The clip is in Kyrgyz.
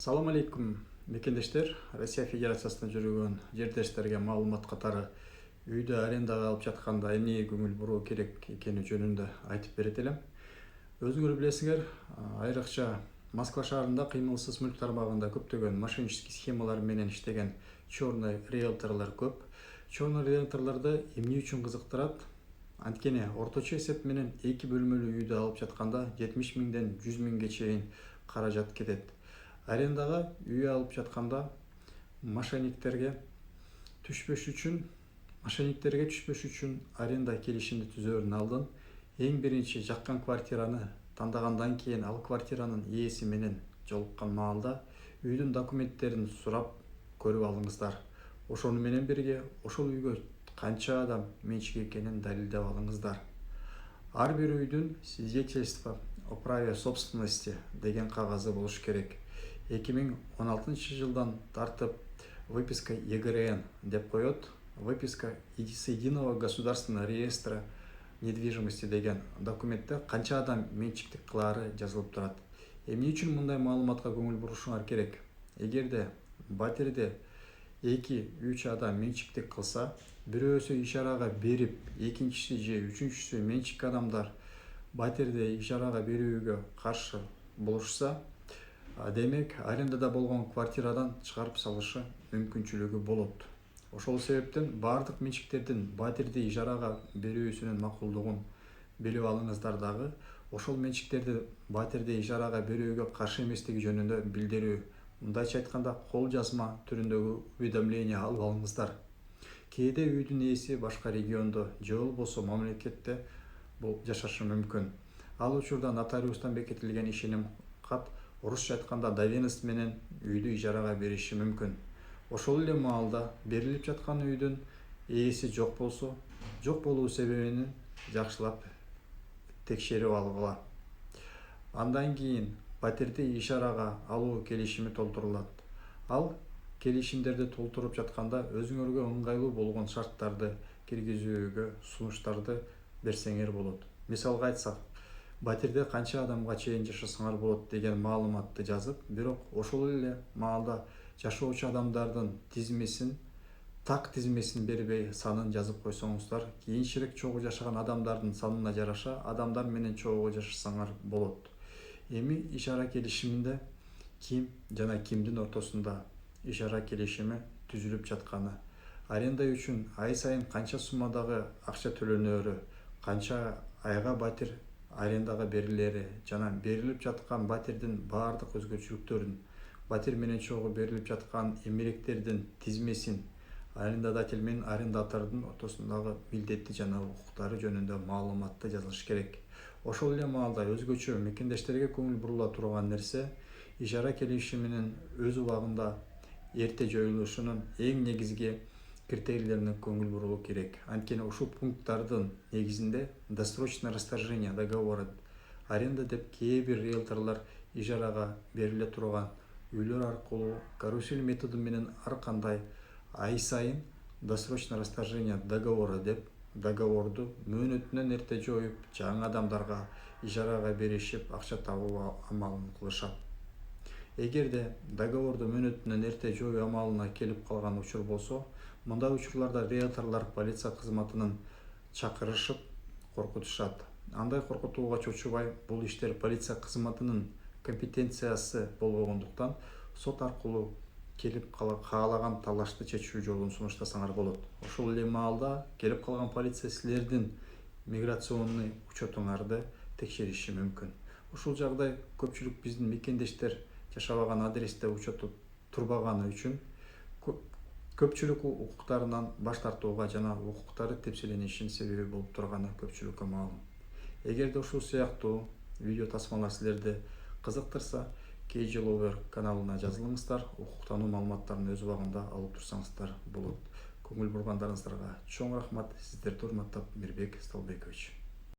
Салам алейкум, мекендештер. Россия Федерациясында жүргөн жердештерге маалымат катары үйдө арендага алып жатканда эмнеге көңүл буруу керек экени жөнүндө айтып берет элем. Өзүңөр билесиңер, айрыкча Москва шаарында кыймылсыз мүлк тармагында көптөгөн мошеннический схемалар менен иштеген черный риэлторлор көп. Черный риэлторлорду эмне үчүн кызыктырат? Анткени орточо эсеп менен 2 бөлмөлүү үйдү алып жатканда 70 миңден 100 миңге чейин каражат кетет. Арендага үй алып жатканда мошенниктерге түшпөш үчүн аренда келишимди түзөөрүн алдын эң биринчи жаккан квартираны тандагандан кийин ал квартиранын ээси менен жолуккан маалда үйдүн документтерин сурап көрүп алыңыздар. Ошону менен бирге ошол үйгө канча адам менчик экенин далилдеп алыңыздар. Ар бир үйдүн свидетельство о праве собственности деген кагазы болуш керек. 2016 жылдан тартып выписка ЕГРН деп коет, выписка с единого государственного реестра недвижимости деген документте канча адам менчиктик кылаары жазылып турат. Эмне үчүн мындай маалыматка көңүл бурушуңар керек? Эгерде батирде 2-3 адам менчиктик кылса, бирөөсү ишарага берип, экинчиси же үчүнчүсү менчик адамдар батирде ишарага берүүгө каршы болушса, демек арендада болгон квартирадан чыгарып салышы мүмкүнчүлүгү болот. Ошол себептен бардык менчиктердин батирди ижарага берүүсүнүн макулдугун билип алыңыздар дагы, ошол менчиктерди батирди ижарага берүүгө каршы эместиги жөнүндө билдирүү, мындайча айтканда кол жазма түрүндөгү уведомление алып алыңыздар. Кээде үйдүн ээси башка региондо же болбосо мамлекетте жашашы мүмкүн. Ал учурда нотариустан бекитилген ишеним кат, орусча айтканда доведенность менен үйдү ижарага бериши мүмкүн. Ошол эле маалда берилип жаткан үйдүн ээси жок болсо, жок болуу себебин жакшылап текшерип алгыла. Андан кийин батирди ишарага алуу келишими толтурулат. Ал келишимдерди толтуруп жатканда өзүңөргө ыңгайлуу болгон шарттарды киргизүүгө сунуштарды берсеңер болот. Мисалга айтсак, батирде канча адамга чейин жашасаңар болот деген маалыматты жазып, бирок ошол эле маалда жашоочу адамдардын тизмесин бербей санын жазып койсоңуздар, кийинчерээк чогуу жашаган адамдардын санына жараша адамдар менен чогуу жашасаңар болот. Эми ишара келишиминде ким жана кимдин ортосунда ишара келишими түзүлүп жатканы, аренда үчүн ай сайын канча суммадагы акча төлөнөөрү, канча айга батир арендага берилери жана берилип жаткан батирдин баардык өзгөчөлүктөрүн, батир менен чогуу берилип жаткан эмеректердин тизмесин, арендодатель менен арендатордун ортосундагы милдети жана укуктары жөнүндө маалыматты жазылыш керек. Ошол эле маалда өзгөчө мекендештерге көңүл бурула турган нерсе, ижара келишиминин өз убагында эрте жоюлушунун эң негизги критерийлерине көңүл буруу керек. Анткени ушул пункттардын негизинде досрочное расторжение договора аренда деп кээ бир риэлторлор ижарага бериле турган үйлөр аркылуу карусель методу менен ар кандай ай сайын досрочное расторжение договора деп договорду мөөнөтүнөн эрте жоюп, жаңы адамдарга ижарага беришип акча табуу амалын кылышат. Эгерде договорду мөөнөтүнөн эрте жоюу амалына келип калган учур болсо, мындай учурларда риэлторлор полиция кызматынын чакырышып коркутушат. Андай коркутууга чочубай, бул иштер полиция кызматынын компетенциясы болбогондуктан сот аркылуу келип каалаган талашты чечүү жолун сунуштасаңар болот. Ошол эле маалда келип калган полиция силердин миграционный учетуңарды текшериши мүмкүн. Ушул жагдай көпчүлүк биздин мекендештер жашабаган адресте учету турбаганы үчүн көпчүлүк укуктарынан баш тартууга жана укуктары тепселенишинин себеби болуп турганы көпчүлүккө маалым. Эгерде ушул сыяктуу видео тасмалар силерди кызыктырса, KG Lover каналына жазылыңыздар, укуктануу маалыматтарын өз убагында алып турсаңыздар болот. Көңүл бургандарыңыздарга чоң рахмат. Сиздерди урматтап, Мирбек Столбекович.